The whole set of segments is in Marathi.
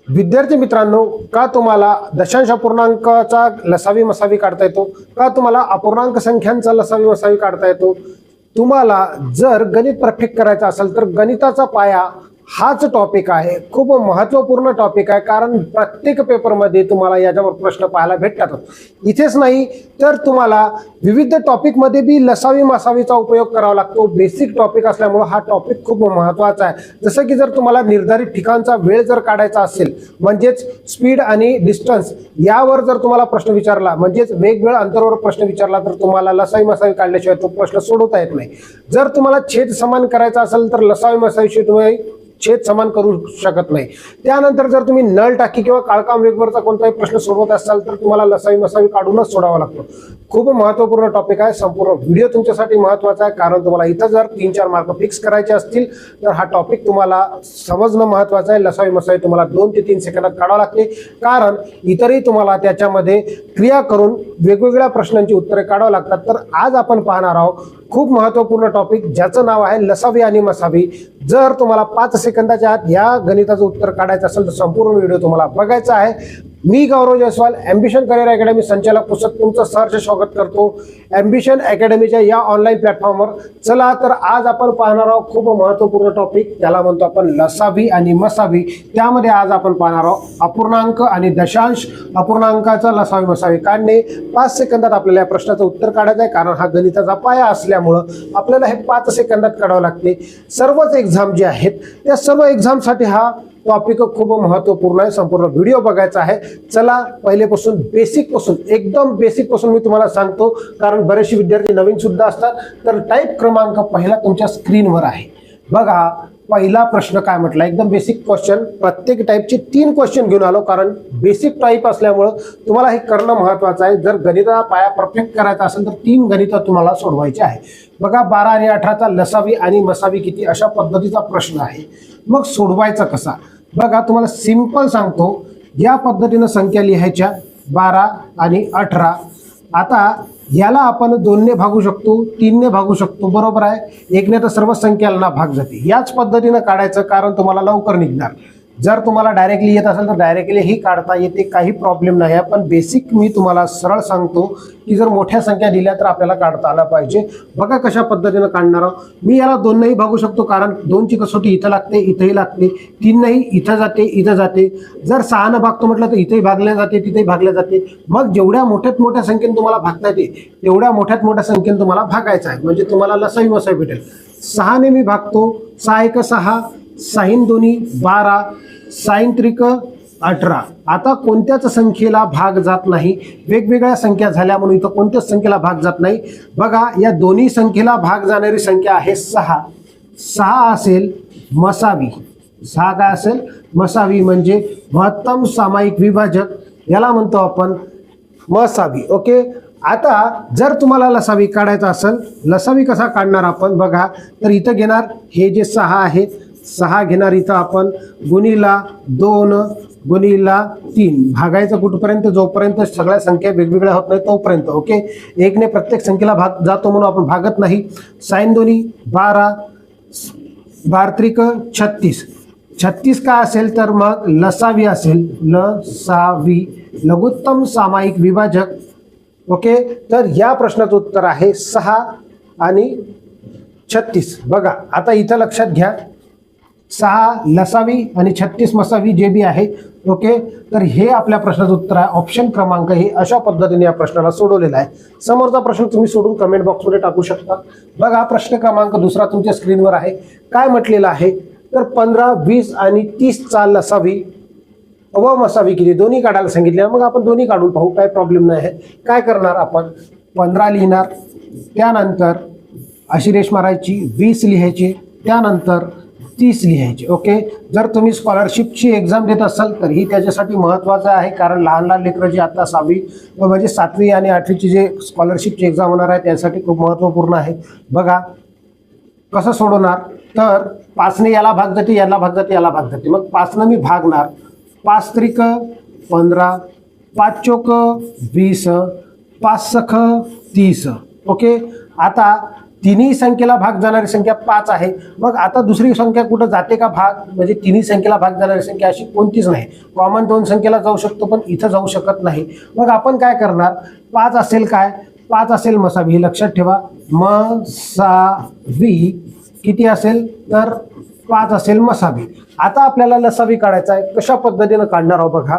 विद्यार्थी मित्रांनो, का तुम्हाला दशांश अपूर्णांकाचा लसावी मसावी काढता येतो? का तुम्हाला अपूर्णांक संख्यांचा लसावी मसावी काढता येतो? तुम्हाला जर गणित परफेक्ट करायचं असेल तर गणिताचा पाया हाच टॉपिक आहे. खूप महत्त्वपूर्ण टॉपिक आहे, कारण प्रत्येक पेपरमध्ये तुम्हाला याच्यावर प्रश्न पाहायला भेटतात. इथेच नाही तर तुम्हाला विविध टॉपिकमध्ये बी लसावी मसावीचा उपयोग करावा लागतो. बेसिक टॉपिक असल्यामुळे हा टॉपिक खूप महत्त्वाचा आहे. जसं की जर तुम्हाला निर्धारित ठिकाणचा वेळ जर काढायचा असेल, म्हणजेच स्पीड आणि डिस्टन्स यावर जर तुम्हाला प्रश्न विचारला, म्हणजेच वेगवेगळ्या अंतरावर प्रश्न विचारला, तर तुम्हाला लसावी मसावी काढल्याशिवाय तो प्रश्न सोडवता येत नाही. जर तुम्हाला छेद समान करायचा असेल तर लसावी मसावीशी तुम्ही छेद समान करू शकत नाही. त्यानंतर जर तुम्ही नळ टाकी किंवा काळकाम वेगवरचा कोणताही प्रश्न सोडवत असाल तर तुम्हाला लसावी मसावी काढूनच सोडावा लागतो. खूप महत्त्वपूर्ण टॉपिक आहे. संपूर्ण व्हिडिओ तुमच्यासाठी महत्त्वाचा आहे, कारण तुम्हाला इथं जर 3-4 मार्क फिक्स करायचे असतील तर हा टॉपिक तुम्हाला समजणं महत्त्वाचं आहे. लसावी मसावी तुम्हाला 2 ते 3 सेकंदात काढावं लागते, कारण इतरही तुम्हाला त्याच्यामध्ये क्रिया करून वेगवेगळ्या प्रश्नांची उत्तरे काढावं लागतात. तर आज आपण पाहणार आहोत खूप महत्त्वपूर्ण टॉपिक, ज्याचं नाव आहे लसावी आणि मसावी. जर तुम्हाला 5 सेकंदाच्या आत या गणिताचं उत्तर काढायचं असेल तर संपूर्ण व्हिडिओ तुम्हाला बघायचा आहे. मी गौरव जयस्वाल, ॲम्बिशन करिअर अकॅडमी संचालक पुस्तक तुमचं सहर्ष स्वागत करतो ॲम्बिशन अकॅडमीच्या या ऑनलाईन प्लॅटफॉर्मवर. चला तर आज आपण पाहणार आहोत खूप महत्त्वपूर्ण टॉपिक, त्याला म्हणतो आपण लसावी आणि मसावी. त्यामध्ये आज आपण पाहणार आहोत अपूर्णांक आणि दशांश अपूर्णांकाचा लसावी मसावी काढणे. 5 सेकंदात आपल्याला या प्रश्नाचं उत्तर काढायचं आहे, कारण हा गणिताचा पाया असल्यामुळं आपल्याला हे 5 सेकंदात काढावं लागते. सर्वच एक्झाम जे आहेत त्या सर्व एक्झामसाठी हा टॉपिक खूप महत्त्वपूर्ण आहे. संपूर्ण व्हिडिओ बघायचा आहे. चला पहिलेपासून बेसिकपासून, एकदम बेसिकपासून मी तुम्हाला सांगतो, कारण बरेचसे विद्यार्थी नवीन सुद्धा असतात. तर टाईप क्रमांक पहिला तुमच्या स्क्रीनवर आहे. बघा पहिला प्रश्न काय म्हटला, एकदम बेसिक क्वेश्चन. प्रत्येक टाईपचे 3 क्वेश्चन घेऊन आलो, कारण बेसिक टाईप असल्यामुळं तुम्हाला हे करणं महत्त्वाचं आहे. जर गणिताचा पाया परफेक्ट करायचा असेल तर 3 गणितं तुम्हाला सोडवायची आहे. बघा 12 आणि 18चा लसावी आणि मसावी किती, अशा पद्धतीचा प्रश्न आहे. मग सोडवायचा कसा? बघा तुम्हाला सिंपल सांगतो, या पद्धतीनं संख्या लिहायच्या 12 आणि 18. आता याला आपण 2 ने भागू शकतो, 3 ने भागू शकतो, बरोबर आहे. 1 ने तर सर्व संख्याला भाग जाते. याच पद्धतीनं काढायचं, कारण तुम्हाला लवकर निघणार. जर तुम्हाला डायरेक्टली येत असेल तर डायरेक्टली ही काढता येते, काही प्रॉब्लेम नाही आहे. पण बेसिक मी तुम्हाला सरळ सांगतो की जर मोठ्या संख्या दिल्या तर आपल्याला काढता आला पाहिजे. बघा कशा पद्धतीनं काढणार आहोत. मी याला 2 नेही भागू शकतो, कारण 2ची कसोटी इथं लागते, इथंही लागते. 3 नेही इथं जाते, इथं जाते. जर 6 ने भागतो म्हटलं तर इथेही भागल्या जाते, तिथेही भागल्या जाते. मग जेवढ्या मोठ्यात मोठ्या संख्येने तुम्हाला भागता येते तेवढ्या मोठ्यात मोठ्या संख्येने तुम्हाला भागायचं आहे, म्हणजे तुम्हाला लसावी मसावी भेटेल. 6 ने मी भागतो, 6 1 6, 6 2 12, 6 3 18. आता कोणत्याच संख्येला भाग जात नाही, वेगवेगळ्या संख्या झाल्या म्हणून इथं कोणत्याच संख्येला भाग जात नाही. बघा या दोन्ही संख्येला भाग जाणारी संख्या आहे 6. 6 असेल मसावी. 6 काय असेल? मसावी, म्हणजे महत्तम सामायिक विभाजक, याला म्हणतो आपण मसावी. ओके. आता जर तुम्हाला लसावी काढायचा असेल, लसावी कसा काढणार आपण? बघा तर इथं घेणार हे जे 6 आहेत, 6 घेणार इथं आपण, गुणिला 2 गुणिला 3. भागायचं कुठपर्यंत? जोपर्यंत सगळ्या संख्या वेगवेगळ्या होत नाही तोपर्यंत. ओके. 1 ने प्रत्येक संख्येला भाग जातो म्हणून आपण भागत नाही. 6 2 12, 12 3 36. 36 काय असेल तर मग लसावी असेल, लसावी, लघुत्तम सामायिक विभाजक. ओके. तर या प्रश्नाचं उत्तर आहे 6 आणि 36. बघा आता इथं लक्षात घ्या, 6 लसावी आणि 36 मसावी जे बी आहे. ओके. तर हे आपल्या प्रश्नाचं उत्तर आहे. ऑप्शन क्रमांक हे अशा पद्धतीने या प्रश्नाला सोडवलेला आहे. समोरचा प्रश्न तुम्ही सोडून कमेंट बॉक्समध्ये टाकू शकता. बघा प्रश्न क्रमांक दुसरा तुमच्या स्क्रीनवर आहे. काय म्हटलेलं आहे तर 15, 20 आणि 30चा लसावी व मसावी किती, दोन्ही काढायला सांगितले. मग आपण दोन्ही काढून पाहू, काय प्रॉब्लेम नाही आहे. काय करणार आपण? 15 लिहिणार, त्यानंतर अशी रेष मारायची, 20 लिहायची, त्यानंतर 30 लिहायचे. ओके. जर तुम्ही स्कॉलरशिपची एक्झाम देत असाल तर ही त्याच्यासाठी महत्त्वाचं आहे, कारण लहान लहान लेकरं जी आता 6वी म्हणजे 7वी आणि 8वीची जे स्कॉलरशिपची एक्झाम होणार आहे त्यासाठी खूप महत्त्वपूर्ण आहे. बघा कसं सोडवणार, तर 5 ने याला भाग जाते, याला भाग जाते, याला भाग जाते. मग 5 ने मी भागणार, 5 3 15, 5 4 20, 5 6 30. ओके. आता तिन्ही संख्येला भाग जाणारी संख्या 5 आहे. मग आता दुसरी संख्या कुठं जाते का भाग, म्हणजे तिन्ही संख्येला भाग जाणारी संख्या अशी कोणतीच नाही. कॉमन 2 संख्येला जाऊ शकतो पण इथं जाऊ शकत नाही. मग आपण काय करणार, 5 असेल काय, 5 असेल मसावी. लक्षात ठेवा, मसावी किती असेल तर 5 असेल मसावी. आता आपल्याला लसावी काढायचा आहे. कशा पद्धतीनं काढणार आहोत बघा.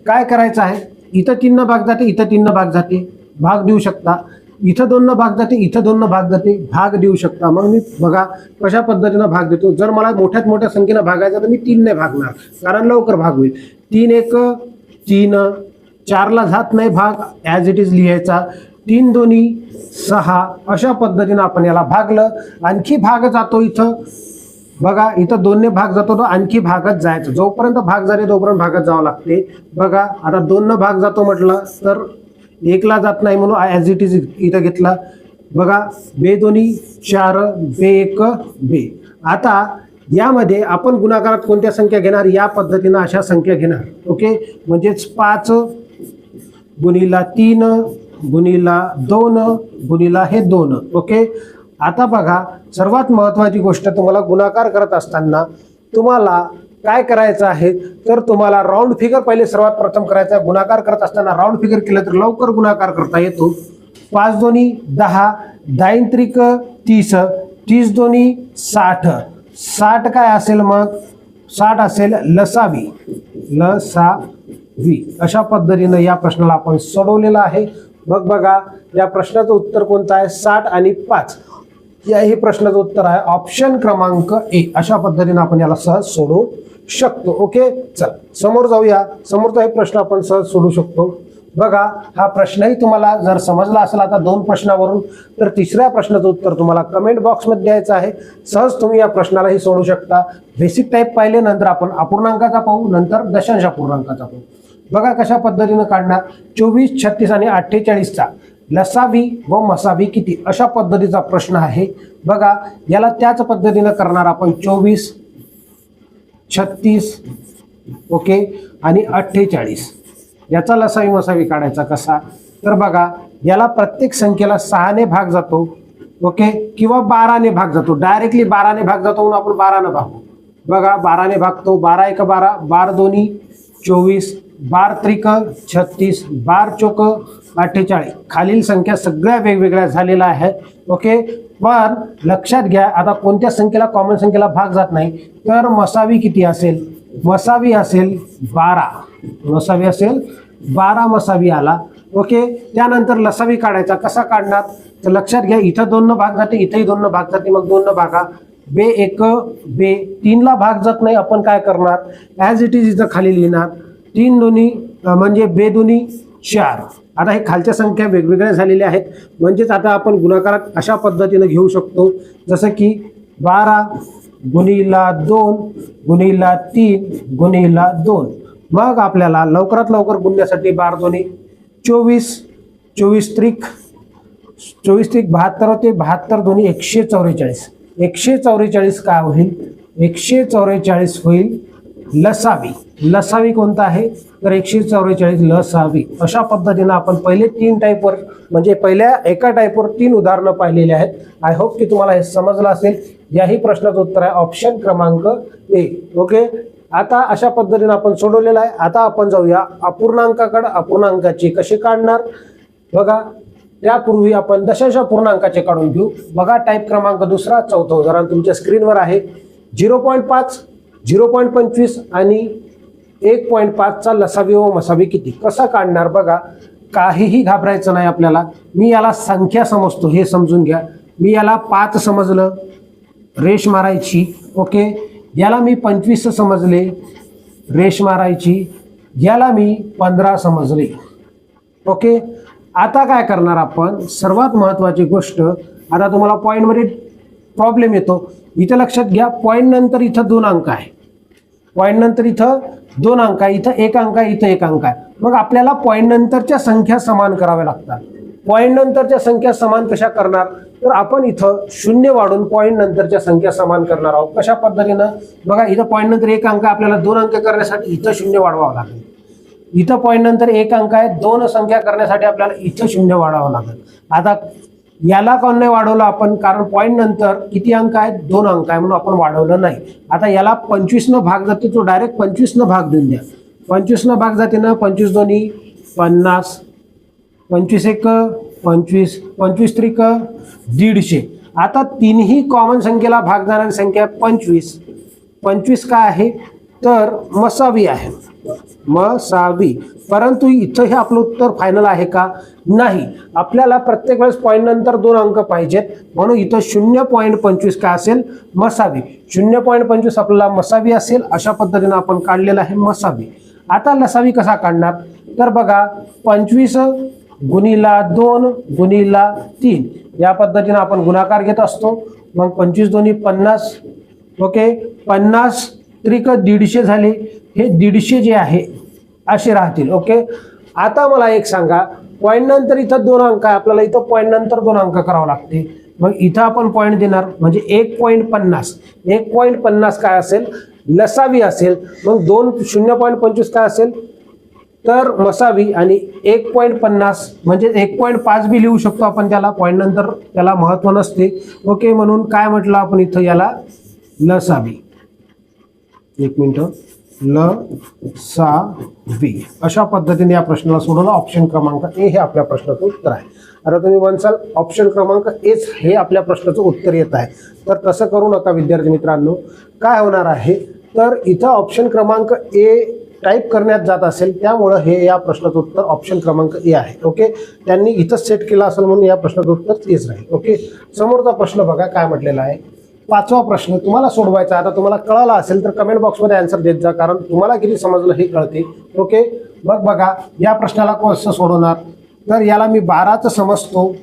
काय करायचं आहे, इथं 3 न भाग जाते, इथं 3 न भाग जाते, भाग देऊ शकता. इथं 2 न भाग जाते, इथं 2 न भाग जाते, भाग देऊ शकता. मग मी बघा कशा पद्धतीनं भाग देतो. जर मला मोठ्यात मोठ्या संख्येनं भागायचं तर मी 3 ने भागणार, कारण लवकर भाग होईल. 3 1 3, 4ला जात नाही भाग, ॲज इट इज लिहायचा. 3 2 6, अशा पद्धतीनं आपण याला भागलं. आणखी भाग जातो इथं बघा, इथं 2 ने भाग जातो, तो आणखी भागात जायचं. जोपर्यंत भाग झाले तोपर्यंत भागात जावं लागते. बघा आता 2 न भाग जातो म्हटलं तर 1ला जात नाही म्हणून ॲज इट इज इथं घेतला. बघा 2 2 4, 2 1 2. आता यामध्ये आपण गुणाकारात कोणत्या संख्या घेणार, या पद्धतीनं अशा संख्या घेणार. ओके, म्हणजेच 5 गुणिला 3 गुणिला 2 गुणिला हे 2. ओके, आता बघा सर्वात महत्त्वाची गोष्ट, तुम्हाला गुणाकार करत असताना तुम्हाला काय करायचं आहे, तर तुम्हाला राऊंड फिगर पहिले सर्वात प्रथम करायचा आहे. गुणाकार करत असताना राऊंड फिगर केलं तर लवकर गुणाकार करता येतो. 5 2 10, 10 त्रिक 30, 30 2 60, 60 काय असेल मग, 60 असेल लसावी. लसावी अशा पद्धतीनं या प्रश्नाला आपण सोडवलेलं आहे. मग बघा या प्रश्नाचं उत्तर कोणतं आहे, 60 आणि 5. याही प्रश्नाचं उत्तर आहे ऑप्शन क्रमांक ए. अशा पद्धतीने आपण याला सहज सोडवू शकतो. ओके, चल समोर जाऊया. समोरचा हे प्रश्न आपण सहज सोडवू शकतो. बघा हा प्रश्नही तुम्हाला जर समजला असेल आता 2 प्रश्नावरून, तर तिसऱ्या प्रश्नाचं उत्तर तुम्हाला कमेंट बॉक्समध्ये द्यायचं आहे. सहज तुम्ही या प्रश्नालाही सोडवू शकता. बेसिक टाईप पाहिले, नंतर आपण अपूर्णांकाचा पाहू, नंतर दशांश अपूर्णांकाचा पाहू. बघा कशा पद्धतीनं काढणार. 24 36 आणि 48चा लसावी व मसावी किती, अशा पद्धतीचा प्रश्न आहे. बघा याला त्याच पद्धतीनं करणार आपण. 24 36 ओके आणि 48, याचा लसावी मसावी काढायचा कसा, तर बघा याला प्रत्येक संख्येला 6 ने भाग जातो. ओके, किंवा 12 ने भाग जातो. डायरेक्टली 12 ने भाग जातो म्हणून आपण 12 ने भागू. बघा 12 ने भागतो. 12 1 12, 12 2 24, 12 त्रिक 36, 12 चोक 48. खालील संख्या सगळ्या वेगवेगळ्या झालेल्या आहेत. ओके, पण लक्षात घ्या आता कोणत्या संख्येला कॉमन संख्येला भाग जात नाही, तर मसावी किती असेल, मसावी असेल 12. मसावी असेल 12 मसावी आला. ओके, त्यानंतर लसावी काढायचा. कसा काढणार, तर लक्षात घ्या इथं 2 न भाग जाते, इथंही 2 न भाग जाते, मग 2 न भागा. 2 1 2, 3ला भाग जात नाही, आपण काय करणार, ॲज इट इज इथं खाली लिहिणार. 3 2 म्हणजे 2 2 4. आता हे खालच्या संख्या वेगवेगळ्या झालेल्या आहेत, म्हणजेच आता आपण गुणाकारात अशा पद्धतीनं घेऊ शकतो, जसं की 12 गुणिला 2 गुणिला 3 गुणिला 2. मग आपल्याला लवकरात लवकर गुणण्यासाठी 12 2 24, 24 त्रिक 72 होते, 72 2 144. 144 काय होईल, 144 होईल लसावी. लसावी कोणता आहे, तर 144 लसावी. अशा पद्धतीनं आपण पहिले 3 टाईपवर, म्हणजे पहिल्या एका टाईपवर 3 उदाहरणं पाहिलेली आहेत. आय होप की तुम्हाला हे समजलं असेल. याही प्रश्नाचं उत्तर आहे ऑप्शन क्रमांक ए. ओके, आता अशा पद्धतीनं आपण सोडवलेलं आहे. आता आपण जाऊया अपूर्णांकाकडे. अपूर्णांकाचे कसे काढणार बघा, त्यापूर्वी आपण दशांश पूर्णांकाचे काढून घेऊ. बघा टाईप क्रमांक दुसरा, चौथा उदाहरण तुमच्या स्क्रीनवर आहे. 0.5, 0.25 आणि 1.5चा लसावी व मसावी किती, कसा काढणार बघा. काहीही घाबरायचं नाही आपल्याला. मी याला संख्या समजतो हे समजून घ्या. मी याला 5 समजलं, रेष मारायची. ओके, याला मी 25 समजले, रेष मारायची. याला मी 15 समजले. ओके, आता काय करणार आपण, सर्वात महत्त्वाची गोष्ट, आता तुम्हाला पॉईंटमध्ये प्रॉब्लेम येतो. इथं लक्षात घ्या, पॉईंट नंतर इथं 2 अंक आहे, पॉईंट नंतर इथं 2 अंक आहे, इथं 1 अंक आहे, इथं 1 अंक आहे. मग आपल्याला पॉईंट नंतरच्या संख्या समान कराव्या लागतात. पॉईंट नंतरच्या संख्या समान कशा करणार, तर आपण इथं 0 वाढून पॉईंट नंतरच्या संख्या समान करणार आहोत. कशा पद्धतीनं बघा, इथं पॉईंट नंतर 1 अंक, आपल्याला 2 अंक करण्यासाठी इथं 0 वाढवावं लागेल. इथं पॉईंट नंतर 1 अंक आहे, 2 संख्या करण्यासाठी आपल्याला इथं 0 वाढवावं लागेल. आता याला कोण नाही वाढवलं आपण, कारण पॉईंट नंतर किती अंक आहेत, 2 अंक आहे म्हणून आपण वाढवलं नाही. आता याला 25 न भाग जाते, तो डायरेक्ट 25 न भाग देऊन द्या. 25 न भाग जाते ना, 25 दोन्ही 50, 25 एक 25, 25 त्रिक 150. आता तीनही कॉमन संख्येला भाग जाणारी संख्या 25. 25 काय आहे तर मसावी आहे, मसावी. परंतु इथं हे आपलं उत्तर फायनल आहे का, नाही. आपल्याला प्रत्येक वेळेस पॉईंट नंतर 2 अंक पाहिजेत, म्हणून इथं 0.25 काय असेल, मसावी. 0.25 आपल्याला मसावी असेल. अशा पद्धतीने आपण काढलेला आहे मसावी. आता लसावी कसा काढणार तर बघा, 25 गुणिला 2 गुणिला 3 या पद्धतीने आपण गुणाकार घेत असतो. मग 25 दोन्ही 50, ओके. 50 त्रिक 150 झाले. हे 150 जे आहे असे राहतील, ओके. आता मला एक सांगा, पॉईंट नंतर इथं 2 अंक आहे, आपल्याला इथं पॉईंट नंतर 2 अंक करावं लागते. मग इथं आपण पॉईंट देणार म्हणजे 1.50. 1.50 काय असेल, लसावी असेल. मग 0.25 काय असेल तर मसावी, आणि 1.50 म्हणजे 1.5 बी लिहू शकतो आपण त्याला. पॉईंट नंतर त्याला महत्व नसते, ओके. म्हणून काय म्हटलं आपण इथं याला लसावी. एक मिनिट, लसावी. अशा पद्धतीने या प्रश्नाला सोडवलं. ऑप्शन क्रमांक ए हे आपल्या प्रश्नाचं उत्तर आहे. आता तुम्ही म्हणसाल ऑप्शन क्रमांक एच हे आपल्या प्रश्नाचं उत्तर येत आहे, तर तसं करू नका विद्यार्थी मित्रांनो. काय होणार आहे तर इथं ऑप्शन क्रमांक ए टाईप करण्यात जात असेल, त्यामुळं हे या प्रश्नाचं उत्तर ऑप्शन क्रमांक ए आहे, ओके. त्यांनी इथंच सेट केलं असेल म्हणून या प्रश्नाचं उत्तर तेच राहील, ओके. समोरचा प्रश्न बघा काय म्हटलेला आहे. 5वा प्रश्न तुम्हाला सोडवायचा. आता तुम्हाला कळाला असेल तर कमेंट बॉक्समध्ये आन्सर देत जा, कारण तुम्हाला किती समजलं हे कळते, ओके. मग बघा या प्रश्नाला कसं सोडवणार तर याला मी 12च समजतो,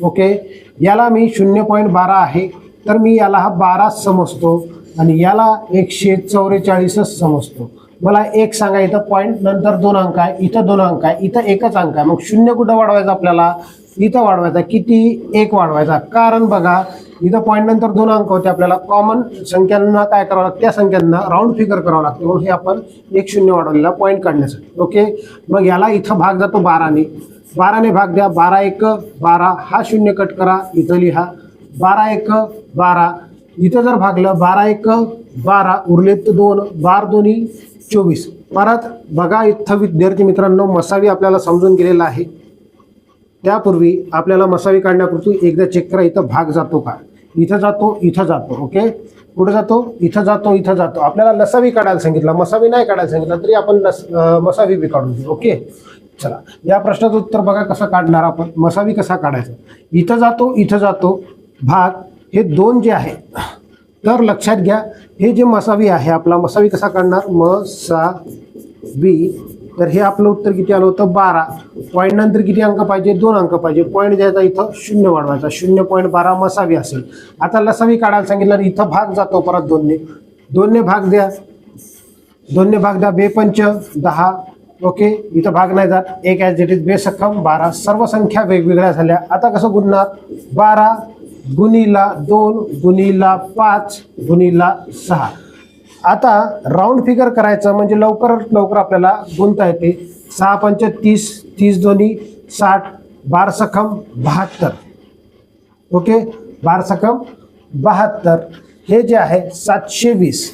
ओके. याला मी 0.12 आहे तर मी याला हा 12 समजतो, आणि याला 144च समजतो. मला एक सांगा, इथं पॉईंट नंतर 2 अंक आहे, इथं 2 अंक आहे, इथं एकच अंक आहे. मग 0 कुठं वाढवायचा आपल्याला, इथं वाढवायचा. किती, 1 वाढवायचा. कारण बघा इथं पॉईंट नंतर 2 अंक होते, आपल्याला कॉमन संख्यांना काय करावं लागतं, त्या संख्यांना राऊंड फिगर करावं लागतं. म्हणून हे आपण 1 0 वाढवलेला पॉईंट काढण्यासाठी, ओके. मग याला इथं भाग जातो 12ने. 12ने भाग द्या. 12 1 12, हा 0 कट करा, इथं लिहा 12 1 12. इथं जर भागलं 12 1 12, उरलेत 2, 12 दोन्ही 24. परत बघा इथं विद्यार्थी मित्रांनो मसावी आपल्याला समजून गेलेला आहे. त्यापूर्वी आपल्याला मसावी काढण्यापूर्वी एकदा चेक करा, इथं भाग जातो का, इथं जातो, इथं जातो, ओके. कुठं जातो, इथं जातो, इथं जातो. आपल्याला लसावी काढायला सांगितलं, मसावी नाही काढायला सांगितलं तरी आपण मसावी बी काढून घेऊ, ओके. चला या प्रश्नाचं उत्तर बघा कसं काढणार आपण. मसावी कसा काढायचा, इथं जातो, इथं जातो, भाग हे 2 जे आहे तर लक्षात घ्या, हे जे मसावी आहे आपला, मसावी कसा काढणार, मसावी. तर हे आपलं उत्तर किती आलं होतं 12. पॉईंट नंतर किती अंक पाहिजे, 2 अंक पाहिजे. पॉईंट द्यायचा, इथं 0 वाढवायचा. 0.12 मसावी असेल. आता लसावी काढायला सांगितलं, इथं भाग जातो परत 2ने. 2ने भाग द्या, 2ने भाग द्या. 2 पंच 10, ओके. इथं भाग नाही जात. 1 ॲज इट इज, 2 सख्खम 12. सर्व संख्या वेगवेगळ्या झाल्या. आता कसं गुणणार, 12 गुणिला 2 गुणिला 5 गुणिला 6. आता राऊंड फिगर करायचं म्हणजे लवकरात लवकर आपल्याला गुणता येते. 6 पंच 30, 30 दोन्ही 60, 12 सखम 72, ओके. 12 सखम 72. हे जे आहे 720.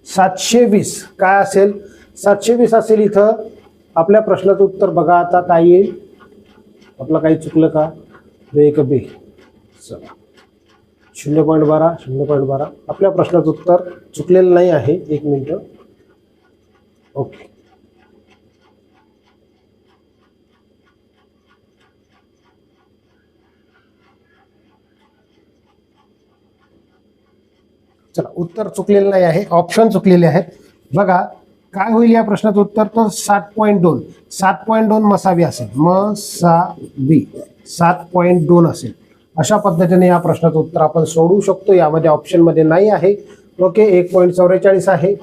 720 काय असेल, 720 असेल. इथं आपल्या प्रश्नाचं उत्तर बघा आता काय येईल. आपलं काही चुकलं का, 1 बी. चला 0.12 0.12 आपल्या प्रश्नाचं उत्तर चुकलेलं नाही आहे. 1 मिनिट, ओके. चला उत्तर चुकलेलं नाही आहे, ऑप्शन चुकलेले आहेत. बघा काय होईल या प्रश्नाचं उत्तर, तर 7.2. 7.2 मसावी असेल, मसावी 7.2 असेल. अशा पद्धतीने या प्रश्नाचं उत्तर आपण सोडवू शकतो. यामध्ये ऑप्शनमध्ये नाही आहे, ओके. 1.44 आहे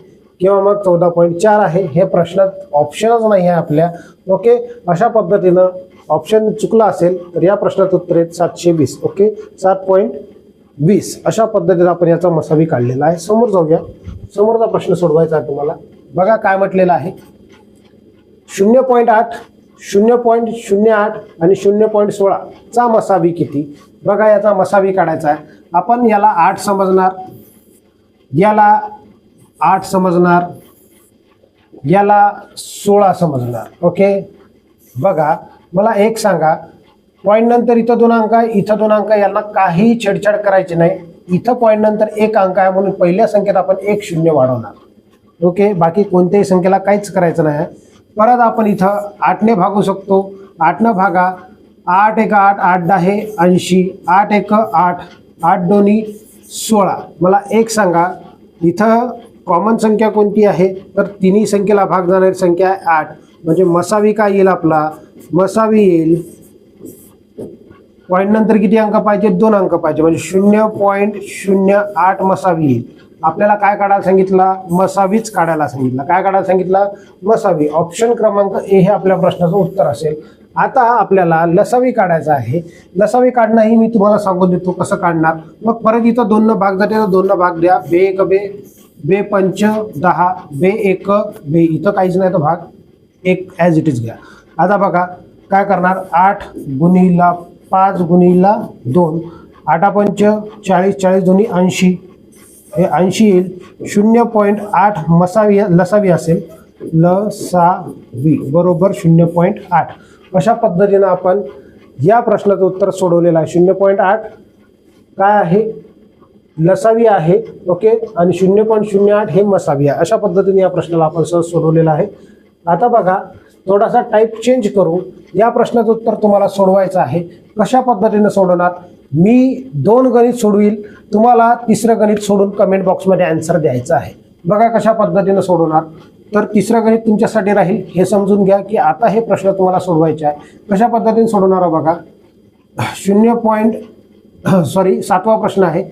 किंवा मग 14.4 आहे. हे प्रश्नात ऑप्शनच नाही आहे आपल्या, ओके. अशा पद्धतीनं ऑप्शन चुकला असेल तर या प्रश्नाचं उत्तर आहे 720, ओके. 7.20 अशा पद्धतीने आपण याचा मसावी काढलेला आहे. समोर जाऊया. समोरचा प्रश्न सोडवायचा आहे तुम्हाला. बघा काय म्हटलेलं आहे, 0.8 0.08 आणि 0.16 चा मसावी किती? बघा याचा मसावी काढायचा आहे. आपण याला 8 समजणार, याला 8 समजणार, याला 16 समजणार. ओके, बघा मला एक सांगा, पॉईंट नंतर इथं 2 अंक आहे, इथं 2 अंक आहे, यांना काही छेडछाड करायची नाही. इथं पॉईंट नंतर 1 अंक आहे म्हणून पहिल्या संख्येत आपण 1 0 वाढवणार. ओके, बाकी कोणत्याही संख्येला काहीच करायचं नाही. परत आपण इथं 8 ने भागू शकतो. 8 न भागा, 8 1 8, 8 10 80, 8 1 8, 8 2 16. मला एक सांगा, इथं कॉमन संख्या कोणती आहे? तर तिन्ही संख्येला भाग जाणारी संख्या आहे 8. म्हणजे मसावी काय येईल आपला? मसावी येईल, पॉईंट नंतर किती अंक पाहिजे? 2 अंक पाहिजे, म्हणजे 0.08 मसावी येईल. आपल्याला काय काढायला सांगितलं? मसावीच काढायला सांगितलं. काय काढायला सांगितलं? मसावी. ऑप्शन क्रमांक ए हे आपल्या प्रश्नाचं उत्तर असेल. आता आपल्याला लसावी काढायचं आहे. लसावी काढणं ही मी तुम्हाला सांगून देतो कसं काढणार. मग परत इथं 2 न भाग जाते, 2 न भाग द्या. बे 1 बे, बे 5 10, बे 1 बे, इथं काहीच नाही तर भाग 1 ॲज इट इज घ्या. आता बघा काय करणार, 8 गुणिला 5 गुणिला 2, 8 5 40, 40 दोन्ही 80, हे 80 येईल. 0.8 मसावी लसावी असेल, लसावी बरोबर 0.8. अशा पद्धतीनं आपण या प्रश्नाचं उत्तर सोडवलेलं आहे. 0.8 काय आहे? लसावी आहे. ओके, आणि 0.08 हे मसावी आहे. अशा पद्धतीने या प्रश्नाला आपण सहज सोडवलेलं आहे. आता बघा थोडासा टाईप चेंज करू. या प्रश्नाचं उत्तर तुम्हाला सोडवायचं आहे. कशा पद्धतीने सोडवणार? मी 2 गणित सोडवील, तुम्हाला तिसरं गणित सोडून कमेंट बॉक्समध्ये आन्सर द्यायचं आहे. बघा कशा पद्धतीने सोडवणार. तर तिसरं गणित तुमच्यासाठी राहील. हे समजून घ्या की आता हे प्रश्न तुम्हाला सोडवायचे आहे. कशा पद्धतीने सोडवणार बघा. 7वा प्रश्न आहे.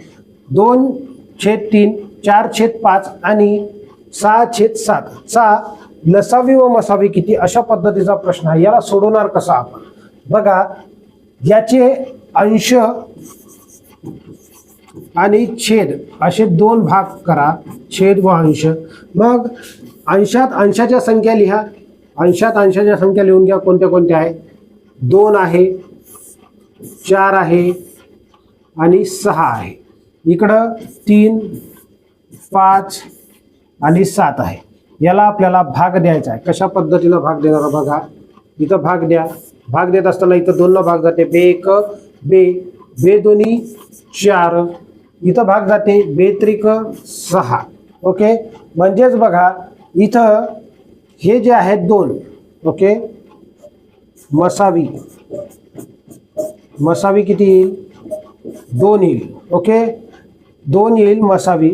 2/3, 4/5 आणि 6/7 चा लसावी व मसावी किती? अशा पद्धतीचा प्रश्न आहे. याला सोडवणार कसा आपण? बघा, याचे अंश आणि छेद असे 2 भाग करा, छेद व अंश. मग अंशात अंशाच्या संख्या लिहा. अंशात अंशाच्या संख्या लिहून घ्या. कोणत्या कोणत्या आहे? 2 आहे, 4 आहे आणि 6 आहे. इकडं 3, 5 आणि 7 आहे. याला आपल्याला भाग द्यायचा आहे. कशा पद्धतीनं भाग देणार बघा. इथं भाग द्या. भाग देत असताना इथं 2 न भाग जाते. बे 1 बे, बे 2 4, इथं भाग जाते. बे 3 6. ओके, म्हणजेच बघा इथं हे जे आहेत 2, ओके, मसावी, मसावी किती येईल? 2 येईल. ओके, 2 येईल मसावी.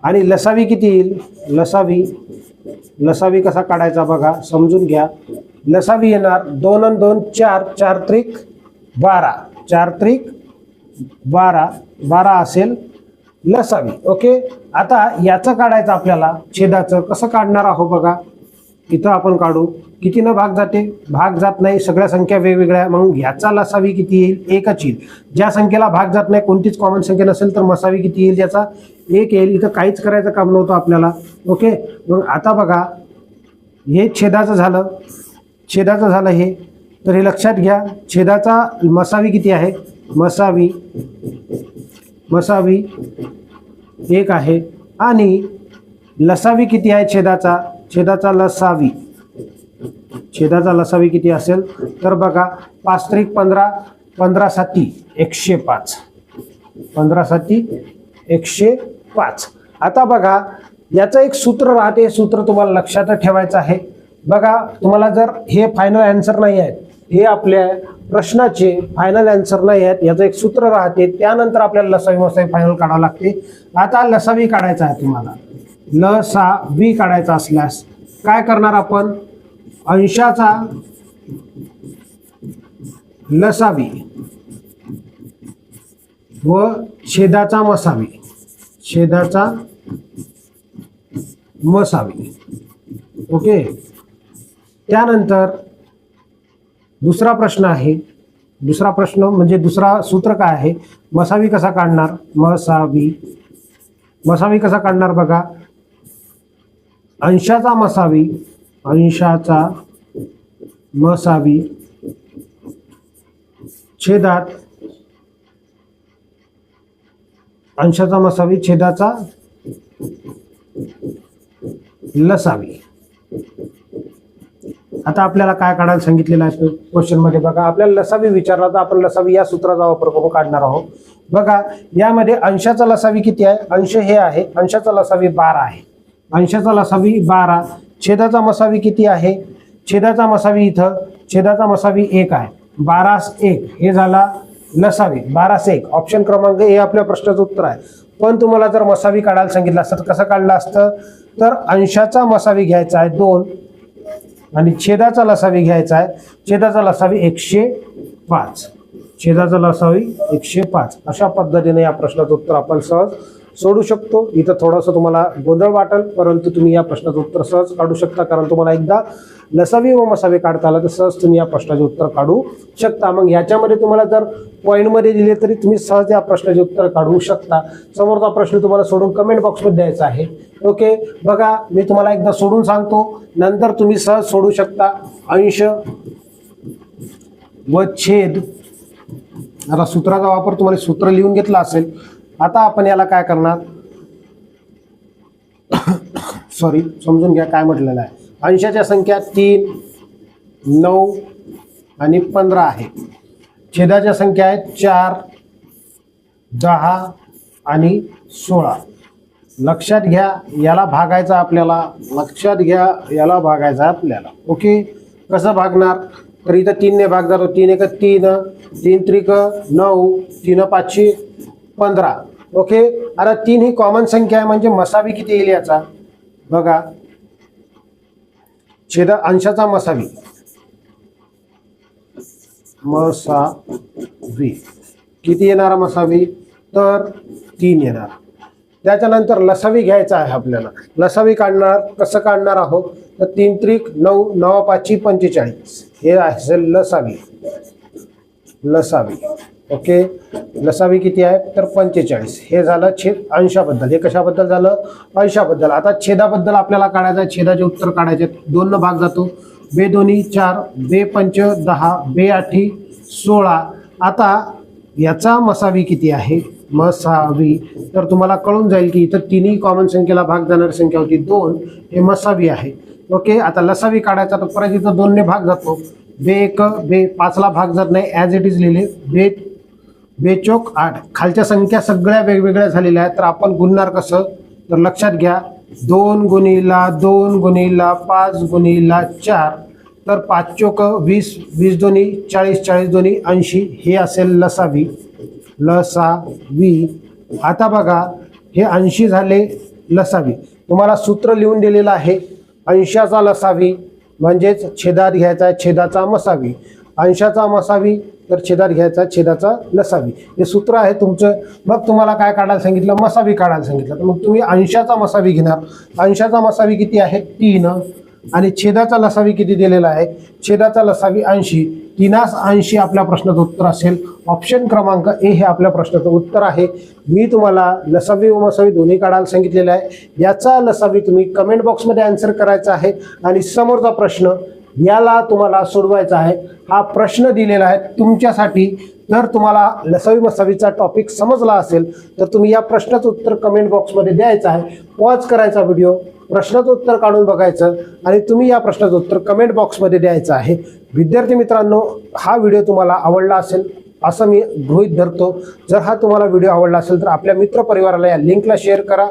आणि लसावी किती येईल? लसावी, लसावी कसा काढायचा बघा, समजून घ्या. लसावी येणार 2 आणि 2 4, 4 त्रिक 12, 4 त्रिक 12, 12 असेल लसावी. ओके, आता याचं काढायचं आपल्याला, छेदाचं कसं काढणार आहोत बघा. इथं आपण काढू. किती न भाग जाते? भाग जात नाही, सगळ्या संख्या वेगवेगळ्या. मग ह्याचा लसावी किती येईल? 1च येईल. ज्या संख्येला भाग जात नाही, कोणतीच कॉमन संख्या नसेल तर मसावी किती येईल? त्याचा 1 येईल. इथं काहीच करायचं काम नव्हतं आपल्याला. ओके, मग आता बघा हे छेदाचं झालं, छेदाचं झालं हे. तर हे लक्षात घ्या, छेदाचा मसावी किती आहे? मसावी, मसावी 1 आहे. आणि लसावी किती आहे छेदाचा? छेदाचा लसावी, छेदाचा लसावी किती असेल? तर बघा 5 त्रिक 15, 15 7 105, 15 7 105. आता बघा याचं एक सूत्र राहते. हे सूत्र तुम्हाला लक्षात ठेवायचं आहे. बघा तुम्हाला जर हे फायनल आन्सर नाही आहेत, हे आपल्या प्रश्नाचे फायनल आन्सर नाही आहेत, याचं एक सूत्र राहते. त्यानंतर आपल्याला लसावी मसावी फायनल काढावं लागते. आता लसावी काढायचा आहे तुम्हाला. लसावी काढायचा असल्यास काय करणार आपण? अंशाचा लसावी व छेदाचा मसावी, छेदाचा मसावी. ओके, त्यानंतर दुसरा प्रश्न आहे. दुसरा प्रश्न म्हणजे दुसरा सूत्र काय आहे? मसावी कसा काढणार? मसावी, मसावी कसा काढणार बघा. अंशाचा मसावी, अंशाचा मसावी छेदात अंशाचा मसावी छेदाचा लसावी. आता आपल्याला काय काढायला सांगितलेलं आहे क्वेश्चन मध्ये बघा. आपल्याला लसावी विचारला तर आपण लसावी या सूत्राचा वापर करून काढणार आहोत. बघा यामध्ये अंशाचा लसावी किती आहे? अंश हे आहे, अंशाचा लसावी 12 आहे. अंशाचा लसावी 12. छेदाचा मसावी किती आहे? छेदाचा मसावी इथं छेदाचा मसावी 1 आहे. 12 हे झाला लसावी. 12 ऑप्शन क्रमांक ए आपल्या प्रश्नाचं उत्तर आहे. पण तुम्हाला जर मसावी काढायला सांगितलं असतं तर कसं काढलं असतं? तर अंशाचा मसावी घ्यायचा आहे 2 आणि छेदाचा लसावी घ्यायचा आहे. छेदाचा लसावी 105. छेदाचा लसावी 105. अशा पद्धतीने या प्रश्नाचं उत्तर आपण सहज सोडू शकतो. इथं थोडंसं तुम्हाला गोंधळ वाटेल, परंतु तुम्ही या प्रश्नाचं उत्तर सहज काढू शकता. कारण तुम्हाला एकदा लसावी व मसावी काढता आला तर सहज तुम्ही या प्रश्नाचे उत्तर काढू शकता. मग याच्यामध्ये तुम्हाला जर पॉईंटमध्ये दिले तरी तुम्ही सहज या प्रश्नाचे उत्तर काढू शकता. समोरचा प्रश्न तुम्हाला सोडून कमेंट बॉक्समध्ये द्यायचा आहे. ओके, बघा मी तुम्हाला एकदा सोडून सांगतो, नंतर तुम्ही सहज सोडू शकता. अंश व छेद. आता सूत्राचा वापर तुम्हाला सूत्र लिहून घेतला असेल. आता आपण याला काय करणार, सॉरी समजून घ्या काय म्हटलेलं आहे. अंशाच्या संख्या 3, 9 आणि 15 आहे. छेदाच्या संख्या आहेत 4, 10 आणि 16. लक्षात घ्या याला भागायचं आपल्याला. लक्षात घ्या याला भागायचं आपल्याला. ओके, कसं भागणार? तर इथं 3 ने भाग जातो. 3 1 3, 3 त्रिक 9, 3 5 15. ओके, आता 3 ही कॉमन संख्या आहे म्हणजे मसावी किती येईल याचा बघा. छेद अंशाचा मसावी किती येणार मसावी? तर 3 येणार. त्याच्यानंतर लसावी घ्यायचा आहे आपल्याला. लसावी काढणार कसं काढणार आहोत? तर 3 त्रिक 9, 9 5 45. हे असेल लसावी. लसावी ओके, लसावी किती आहे? तर 45. हे झालं छेद अंशाबद्दल. हे कशाबद्दल झालं? अंशाबद्दल. आता छेदाबद्दल आपल्याला काढायचं आहे. छेदाचे उत्तर काढायचे 2 न भाग जातो. 2 2 4, 2 5 10, 2 8 16. आता याचा मसावी किती आहे? मसावी. तर तुम्हाला कळून जाईल की इथं 3ही कॉमन संख्येला भाग जाणारी संख्या होती 2. हे मसावी आहे. ओके, आता लसावी काढायचा तर परत इथं 2 ने भाग जातो. 2 1 2, 5ला भाग जात नाही, ॲज इट इज लिहिले. 2 चौक 8. खालच्या संख्या सगळ्या वेगवेगळ्या झालेल्या आहेत तर आपण गुणणार कसं? तर लक्षात घ्या 2 गुणिला 2 गुणिला 5 गुणिला 4. तर 5 चौक 20, 20 दोन्ही 40, 40 दोन्ही 80. हे असेल लसावी. लसावी. आता बघा हे 80 झाले लसावी. तुम्हाला सूत्र लिहून दिलेलं आहे. अंशाचा लसावी म्हणजेच छेदात घ्यायचा आहे छेदाचा मसावी. अंशाचा मसावी तर छेदात घ्यायचा छेदाचा लसावी. हे सूत्र आहे तुमचं. मग तुम्हाला काय काढायला सांगितलं? मसावी काढायला सांगितलं. तर मग तुम्ही अंशाचा मसावी घेणार. अंशाचा मसावी किती आहे? 3 आणि छेदाचा लसावी किती दिलेला आहे? छेदाचा लसावी 80. 380 आपल्या प्रश्नाचं उत्तर असेल. ऑप्शन क्रमांक ए हे आपल्या प्रश्नाचं उत्तर आहे. मी तुम्हाला लसावी व मसावी दोन्ही काढायला सांगितलेलं आहे. याचा लसावी तुम्ही कमेंट बॉक्समध्ये आन्सर करायचा आहे आणि समोरचा प्रश्न याला तुम्हाला सोडवायचा आहे. हा प्रश्न दिलेला आहे तुमच्यासाठी. जर तुम्हाला लसावी मसावीचा टॉपिक समजला असेल तर तुम्ही या प्रश्नाचं उत्तर कमेंट बॉक्समध्ये द्यायचं आहे. पॉज करायचा व्हिडिओ, प्रश्नाचं उत्तर काढून बघायचं आणि तुम्ही या प्रश्नाचं उत्तर कमेंट बॉक्समध्ये द्यायचं आहे. विद्यार्थी मित्रांनो, हा व्हिडिओ तुम्हाला आवडला असेल असं मी गृहीत धरतो. जर हा तुम्हाला व्हिडिओ आवडला असेल तर आपल्या मित्रपरिवाराला या लिंकला शेअर करा.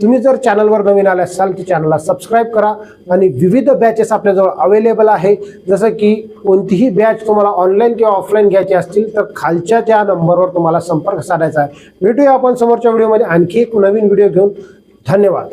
तुम्ही जर चॅनलवर नवीन आले असाल तर चॅनलला सबस्क्राईब करा. आणि विविध बॅचेस आपल्याजवळ अवेलेबल आहे. जसं की कोणतीही बॅच तुम्हाला ऑनलाईन किंवा ऑफलाईन घ्यायची असतील तर खालच्या त्या नंबरवर तुम्हाला संपर्क साधायचा आहे. भेटूया आपण समोरच्या व्हिडिओमध्ये आणखी एक नवीन व्हिडिओ घेऊन. धन्यवाद.